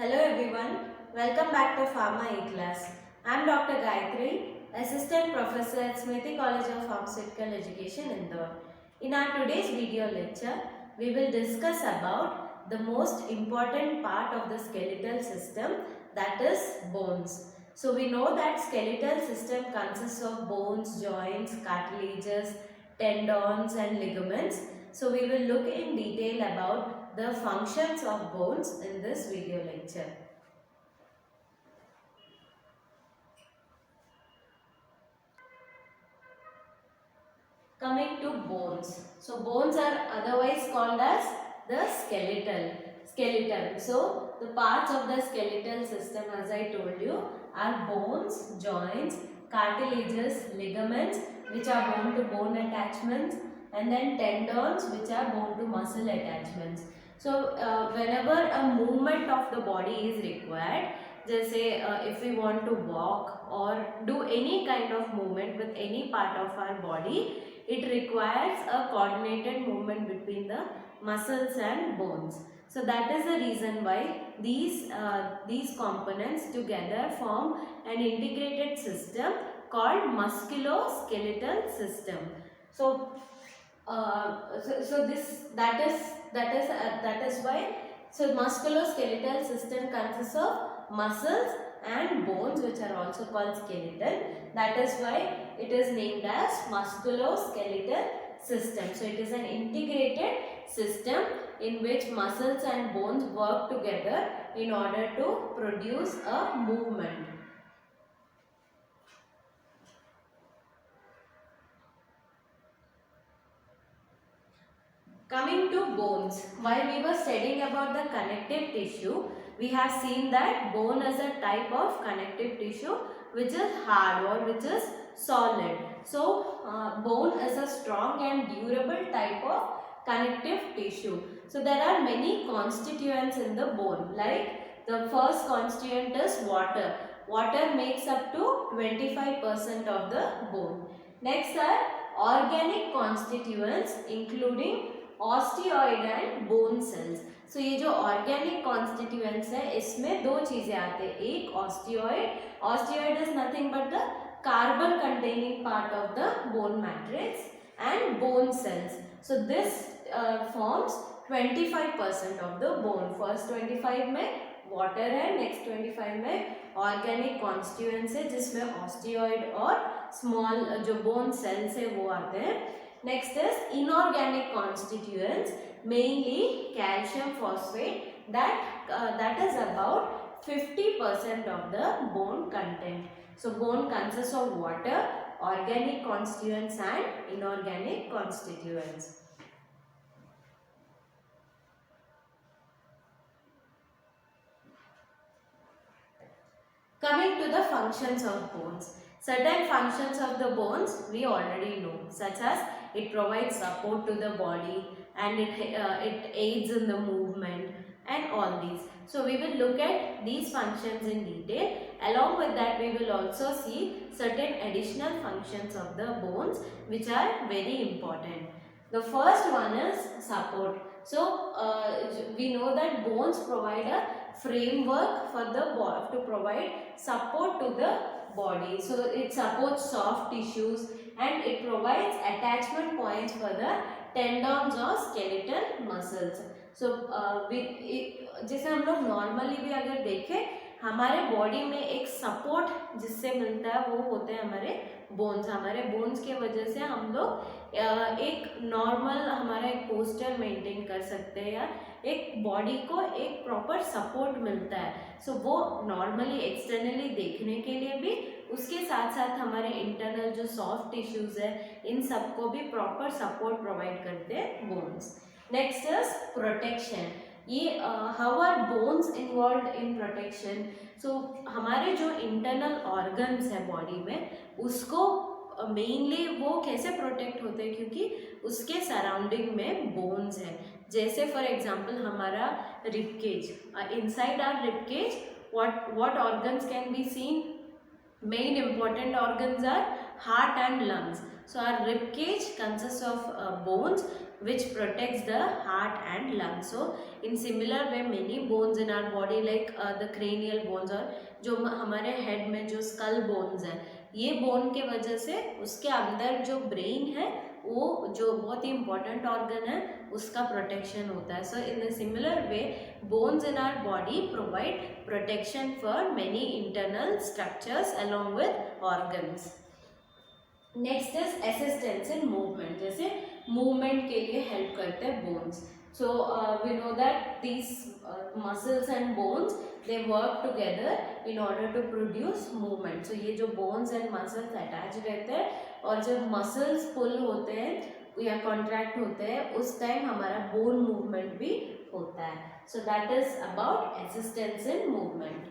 Hello everyone, welcome back to Pharma E-Class. I am Dr. Gayatri, Assistant Professor at Smriti College of Pharmaceutical Education, Indore. In our today's video lecture, we will discuss about the most important part of the skeletal system, that is bones. So we know that skeletal system consists of bones, joints, cartilages, tendons and ligaments. So we will look in detail about the functions of bones in this video lecture. Coming to bones. So bones are otherwise called as the skeleton. So the parts of the skeletal system, as I told you, are bones, joints, cartilages, ligaments which are bone to bone attachments, and then tendons which are bone to muscle attachments. So whenever a movement of the body is required, just say if we want to walk or do any kind of movement with any part of our body, it requires a coordinated movement between the muscles and bones. So that is the reason why these components together form an integrated system called musculoskeletal system. So that is why, so musculoskeletal system consists of muscles and bones, which are also called skeleton. That is why it is named as musculoskeletal system. So it is an integrated system in which muscles and bones work together in order to produce a movement. Coming to bones, while we were studying about the connective tissue, we have seen that bone is a type of connective tissue which is hard or which is solid. So, bone is a strong and durable type of connective tissue. So, there are many constituents in the bone, like the first constituent is water. Water makes up to 25% of the bone. Next are organic constituents including osteoid and bone cells. So ये जो organic constituents है, इसमें दो चीजें आते हैं. एक osteoid is nothing but the carbon containing part of the bone matrix, and bone cells. So this forms 25% of the bone. First 25 में वाटर है, नेक्स्ट 25 में ऑर्गेनिक कॉन्स्टिट्यूएंट्स है जिसमें ऑस्टियोइड और स्मॉल जो बोन सेल्स है वो आते हैं. Next is inorganic constituents, mainly calcium phosphate, that is about 50% of the bone content. So bone consists of water, organic constituents and inorganic constituents. Coming to the functions of bones. Certain functions of the bones we already know, such as it provides support to the body and it aids in the movement and all these. So we will look at these functions in detail. Along with that, we will also see certain additional functions of the bones which are very important. The first one is support. So we know that bones provide a framework for the body to provide support to the body. So it supports soft tissues and it provides attachment points for the tendons or skeletal muscles. So जैसे हम लोग normally भी अगर देखें, हमारे body में एक support जिससे मिलता है वो होते हैं हमारे बोन्स. हमारे बोन्स के वजह से हम लोग एक नॉर्मल हमारा एक पोस्चर मेंटेन कर सकते हैं या एक बॉडी को एक प्रॉपर सपोर्ट मिलता है. सो वो नॉर्मली एक्सटर्नली देखने के लिए भी, उसके साथ साथ हमारे इंटरनल जो सॉफ्ट टिश्यूज है इन सबको भी प्रॉपर सपोर्ट प्रोवाइड करते हैं बोन्स. Next is protection. ये how are bones involve in protection. So हमारे जो इंटरनल ऑर्गन्स है बॉडी में उसको मेनली वो कैसे प्रोटेक्ट होते हैं, क्योंकि उसके सराउंडिंग में बोन्स है. जैसे फॉर एग्जांपल हमारा ribcage, inside our ribcage what organs can be seen? Main important organs are heart and lungs. So our rib cage consists of bones which protects the heart and lungs. So in similar way many bones in our body like the cranial bones और जो हमारे head में जो skull bones है, ये bone के वजह से उसके अंदर जो ब्रेन है वो जो बहुत ही इंपॉर्टेंट ऑर्गन है उसका प्रोटेक्शन होता है. So in the similar way bones in our body provide protection for many internal structures along with organs. Next is assistance in movement. जैसे मूवमेंट के लिए हेल्प करते हैं bones. So we know that these muscles and bones they work together in order to produce movement. So ये जो bones and muscles attach रहते हैं और जब muscles pull होते हैं या contract होते हैं उस time हमारा bone movement भी होता है. So that is about assistance in movement.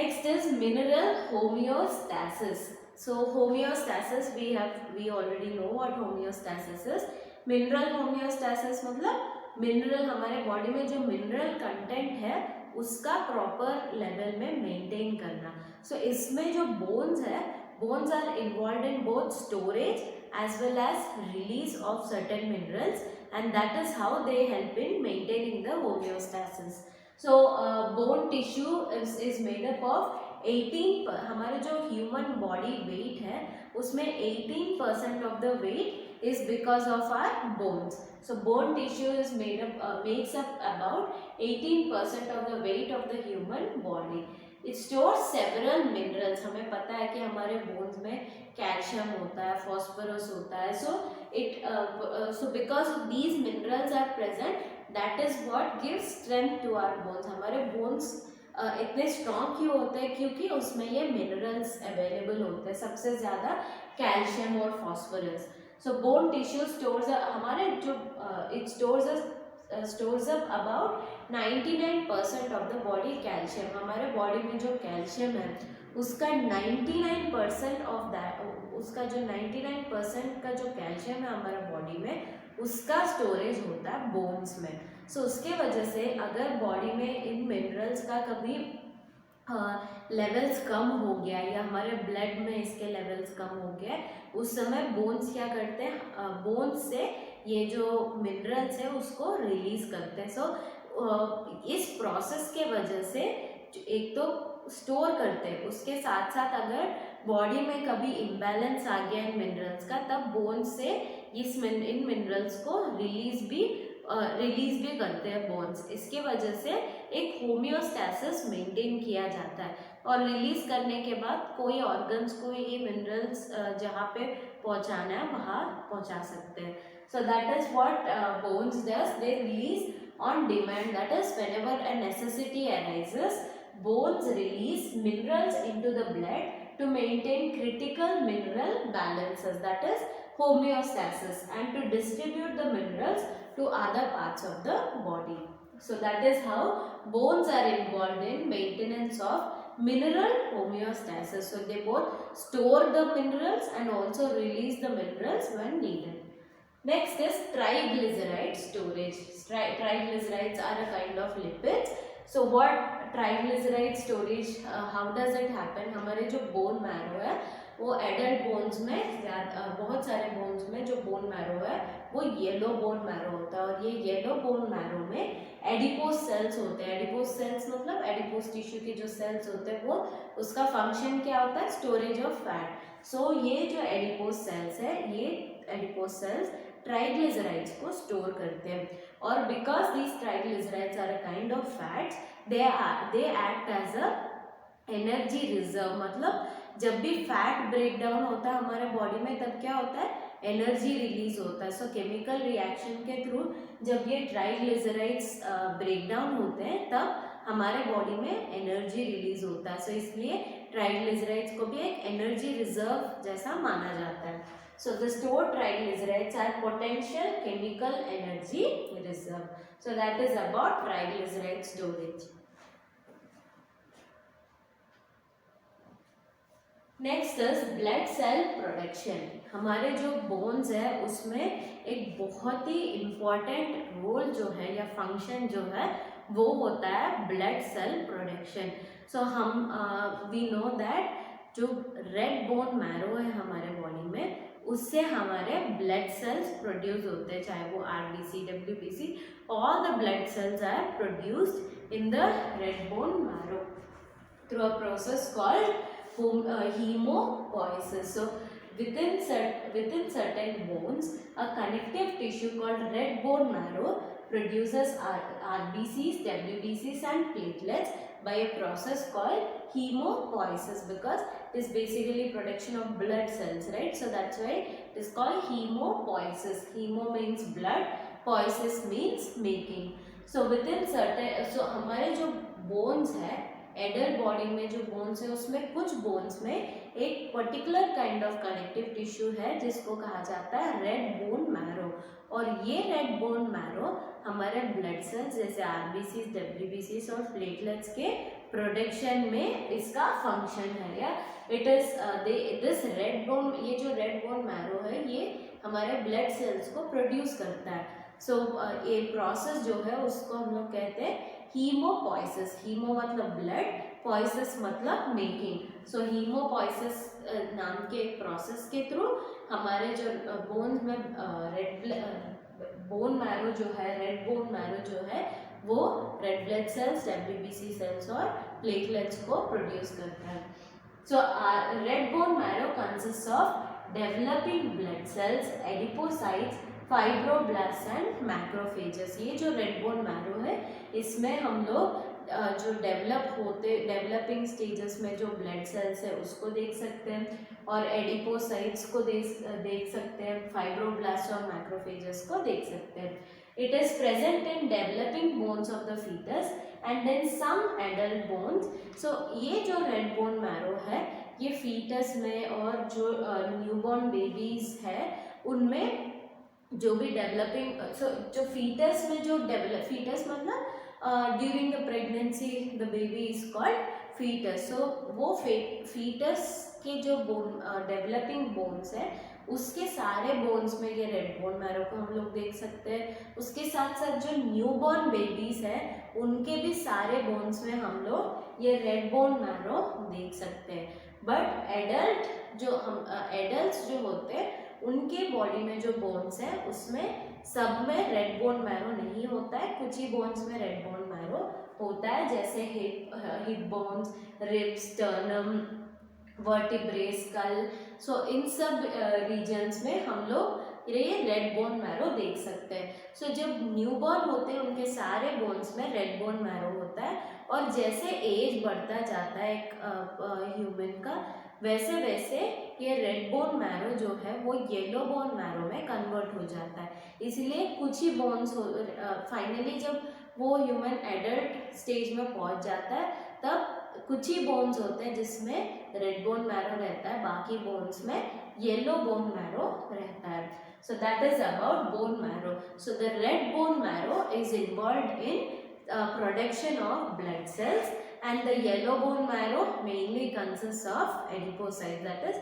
Next is mineral homeostasis. So homeostasis we already know what homeostasis is. Mineral homeostasis मतलब मिनरल हमारे बॉडी में जो मिनरल कंटेंट है उसका प्रॉपर लेवल में मेंटेन करना. सो इसमें जो बोन्स है, bones are involve in both storage as well as release of certain minerals and that is how they help in maintaining the homeostasis. So bone tissue is made up of 18. हमारे जो human body weight है उसमें 18% of the weight is because of our bones. So bone tissue is makes up about 18% of the weight of the human body. It stores several minerals. हमें पता है कि हमारे bones में कैल्शियम होता है, फॉस्फोरस होता है. So because these minerals are present, that is what gives strength to our bones. हमारे bones इतने स्ट्रॉन्ग क्यों होते हैं? क्योंकि उसमें ये मिनरल्स अवेलेबल होते हैं, सबसे ज़्यादा कैल्शियम और phosphorus. So bone tissue stores हमारे जो it stores up about 99% of the body calcium. हमारे बॉडी में जो कैल्शियम है उसका 99% ऑफ दैट, उसका जो 99% का जो कैल्शियम है हमारे बॉडी में उसका स्टोरेज होता है बोन्स में. सो उसके वजह से अगर बॉडी में इन मिनरल्स का कभी लेवल्स कम हो गया या हमारे ब्लड में इसके लेवल्स कम हो गया उस समय बोन्स क्या करते हैं, बोन्स से ये जो मिनरल्स है उसको रिलीज करते हैं. सो इस प्रोसेस के वजह से एक तो स्टोर करते हैं, उसके साथ साथ अगर बॉडी में कभी इम्बैलेंस आ गया इन मिनरल्स का तब बोन्स से इन मिनरल्स को रिलीज भी करते हैं बोन्स. इसके वजह से एक होम्योस्टैसिस मेंटेन किया जाता है और रिलीज करने के बाद कोई ऑर्गन्स को ये मिनरल्स जहाँ पे पहुँचाना है वहाँ पहुँचा सकते हैं. So that is what bones does, they release on demand. That is whenever a necessity arises bones release minerals into the blood to maintain critical mineral balances, that is homeostasis, and to distribute the minerals to other parts of the body. So that is how bones are involved in maintenance of mineral homeostasis. So they both store the minerals and also release the minerals when needed. Next is triglyceride storage. Triglycerides are a kind of lipids. So what triglyceride storage, how does it happen? हमारे जो bone marrow है वो adult bones में बहुत सारे bones में जो bone marrow है वो येलो बोन मैरो होता है और ये येलो बोन मैरो में एडिपोज सेल्स होते हैं. एडिपोज सेल्स मतलब एडिपोज टिश्यू के जो सेल्स होते हैं वो उसका फंक्शन क्या होता है? Storage of fat. सो ये जो एडिपोज सेल्स है ये एडिपोज सेल्स ट्राइग्लिसराइड्स को स्टोर करते हैं और because these triglycerides are a kind of fats they act as a energy reserve. मतलब जब भी फैट ब्रेक डाउन होता है हमारे बॉडी में तब क्या होता है? एनर्जी रिलीज होता है. सो केमिकल रिएक्शन के थ्रू जब ये ट्राइग्लिसराइड्स ब्रेक डाउन होते हैं तब हमारे बॉडी में एनर्जी रिलीज होता है. सो इसलिए ट्राइग्लिसराइड्स को भी एक एनर्जी रिजर्व जैसा माना जाता है. So the stored triglycerides are potential chemical energy reserve. So that is about triglyceride storage. Next is blood cell production. हमारे जो बोन्स है उसमें एक बहुत ही इम्पॉर्टेंट रोल जो है या फंक्शन जो है वो होता है ब्लड सेल प्रोडक्शन. सो हम वी नो दैट जो रेड बोन मैरो है हमारे बॉडी में उससे हमारे ब्लड सेल्स प्रोड्यूस होते हैं, चाहे वो RBC, WBC, all the blood cells are produced in the red bone marrow through a process called hemopoiesis. So within certain bones, a connective tissue called red bone marrow produces RBCs, WBCs and platelets by a process called hemopoiesis, because it is basically production of blood cells, right? So that's why it is called hemopoiesis. Hemo means blood, poiesis means making. So within certain, so हमारे जो bones है, adult body में जो bones है उसमें कुछ bones में एक particular kind of connective tissue है जिसको कहा जाता है रेड बोन मैरो, और ये रेड बोन मैरो हमारे ब्लड सेल्स जैसे आरबीसी, डब्ल्यूबीसी और प्लेटलेट्स के प्रोडक्शन में इसका फंक्शन है। या it is this red bone, ये जो रेड बोन मैरो है ये हमारे ब्लड सेल्स को प्रोड्यूस करता है। सो ये प्रोसेस जो है उसको हम लोग कहते हैं हीमोपोइसिस। हीमो मतलब ब्लड, पोइसिस मतलब मेकिंग। सो हीमोपोइसिस नाम के एक प्रोसेस के थ्रू हमारे जो बोन्स में बोन मैरो जो है, रेड बोन मैरो जो है वो red blood cells, WBC cells और प्लेटलेट्स को प्रोड्यूस करता है। So red bone marrow consist of developing blood cells, adipocytes, fibroblast and macrophages. ये जो रेड बोन मैरो है इसमें हम लोग जो डेवलपिंग स्टेजेस में जो ब्लड सेल्स है उसको देख सकते हैं, और एडिपोसाइट्स को देख सकते हैं, फाइब्रोब्लास्ट और मैक्रोफेजेस को देख सकते हैं। It is present in developing bones of the fetus and then some adult bones. So ये जो रेड बोन मैरो है ये फीटस में और जो न्यूबॉर्न बेबीज है उनमें जो भी डेवलपिंग, जो फीटस में जो फीटस मतलब during the pregnancy the baby is called fetus. So वो फीटस के जो डेवलपिंग बोन्स है उसके सारे बोन्स में ये रेड बोन मैरो को हम लोग देख सकते हैं। उसके साथ साथ जो न्यूबॉर्न बेबीज है उनके भी सारे बोन्स में हम लोग ये रेड बोन मैरो देख सकते हैं। बट एडल्ट्स जो होते हैं उनके बॉडी में जो बोन्स है उसमें सब में रेड बोन मैरो नहीं होता है, कुछ ही बोन्स में रेड बोन मैरो होता है, जैसे hip bones, ribs, sternum, vertebrae, skull. So इन सब रीजन्स में हम लोग ये रेड बोन मैरो देख सकते हैं। सो जब न्यूबॉर्न होते हैं उनके सारे बोन्स में रेड बोन मैरो होता है, और जैसे एज बढ़ता जाता है एक ह्यूमन का वैसे वैसे ये रेड बोन मैरो जो है वो येलो बोन मैरो में कन्वर्ट हो जाता है। इसलिए कुछ ही बोन्स फाइनली जब वो ह्यूमन एडल्ट स्टेज में पहुंच जाता है तब कुछ ही बोन्स होते हैं जिसमें रेड बोन मैरो रहता है, बाकी बोन्स में येलो बोन मैरो रहता है। So that is about bone marrow. So the red bone marrow is involved in production of blood cells, and the yellow bone marrow mainly consists of adipocytes, that is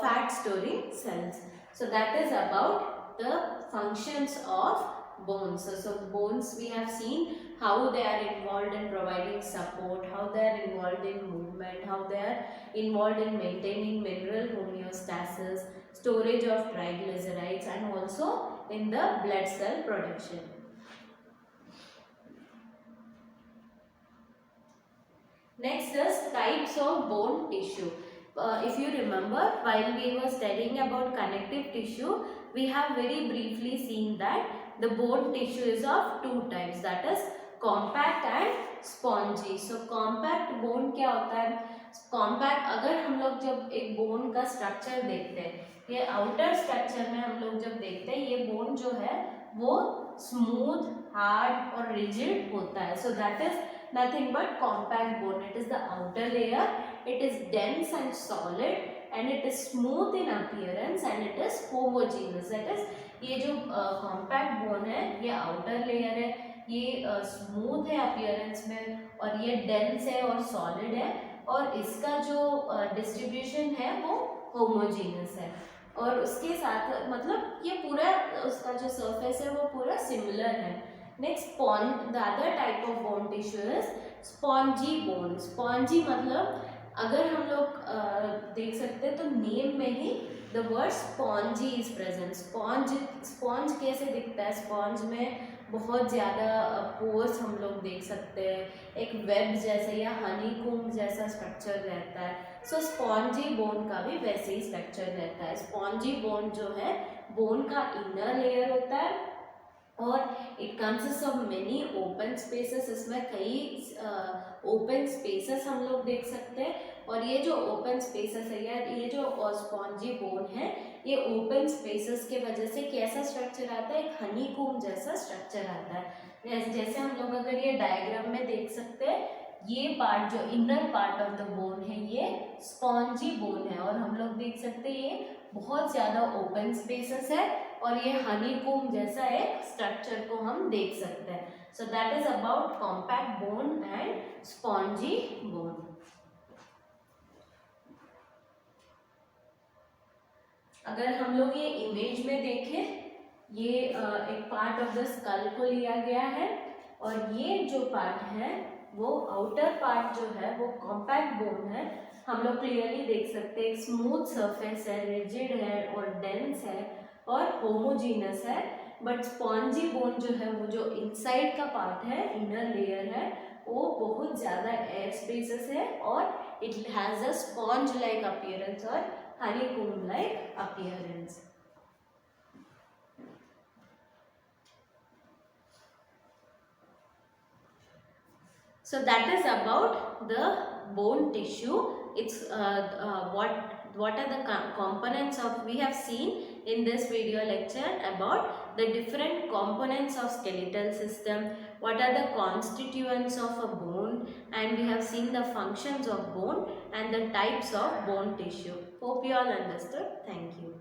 fat storing cells. So that is about the functions of bones. So bones we have seen how they are involved in providing support, how they are involved in movement, how they are involved in maintaining mineral homeostasis, storage of triglycerides, and also in the blood cell production. Next is types of bone tissue. If you remember, while we were studying about connective tissue, we have very briefly seen that the bone tissue is of two types, that is compact and spongy. So compact bone क्या होता है? Compact, अगर हम लोग जब एक bone का structure देखते हैं, ये outer structure में हम लोग जब देखते हैं ये bone जो है वो smooth, hard और rigid होता है. So that is nothing but compact bone. It is the outer layer, it is dense and solid, and it is smooth in appearance, and it is homogeneous. That is ये जो compact bone है ये outer layer है, ये smooth है appearance में, और ये dense है और solid है, और इसका जो distribution है वो homogeneous है, और उसके साथ मतलब ये पूरा उसका जो surface है वो पूरा similar है. Next, the other type of bone tissue is spongy bone. Spongy मतलब अगर हम लोग देख सकते हैं तो नेम में ही the word spongy is present. Sponge कैसे दिखता है? स्पॉन्ज में बहुत ज़्यादा पोर्स हम लोग देख सकते हैं, एक वेब जैसे या हनीकॉम्ब जैसा स्ट्रक्चर रहता है. सो स्पॉन्जी बोन का भी वैसे ही स्ट्रक्चर रहता है. स्पॉन्जी बोन जो है बोन का इनर लेयर होता है और it consist of many open spaces. इसमें कई ओपन स्पेसेस हम लोग देख सकते हैं. और ये जो ओपन स्पेसेस है या ये जो स्पॉन्जी बोन है, ये ओपन स्पेसेस के वजह से कैसा स्ट्रक्चर आता है? एक हनीकॉम्ब जैसा स्ट्रक्चर आता है. जैसे हम लोग अगर ये डायग्राम में देख सकते हैं, ये पार्ट जो inner part of the bone है ये स्पॉन्जी बोन है और हम लोग देख सकते हैं ये बहुत ज़्यादा ओपन स्पेसेस है और ये हनीकॉम्ब जैसा एक स्ट्रक्चर को हम देख सकते हैं. So that is about compact bone and spongy bone. अगर हम लोग ये इमेज में देखें, ये एक पार्ट ऑफ द स्कल को लिया गया है और ये जो पार्ट है वो आउटर पार्ट जो है वो कॉम्पैक्ट बोन है. हम लोग क्लियरली देख सकते हैं एक स्मूथ सरफेस है, रिजिड है और डेंस है और होमोजीनस है. बट स्पॉन्जी बोन जो है वो जो इनसाइड का पार्ट है, इनर लेयर है, वो बहुत ज़्यादा एयर स्पेसेस है और it has a sponge like appearance और honeycomb like appearance. So that is about the bone tissue. It's what are the components of, we have seen in this video lecture about the different components of skeletal system, what are the constituents of a bone, and we have seen the functions of bone and the types of bone tissue. Hope you all understood. Thank you.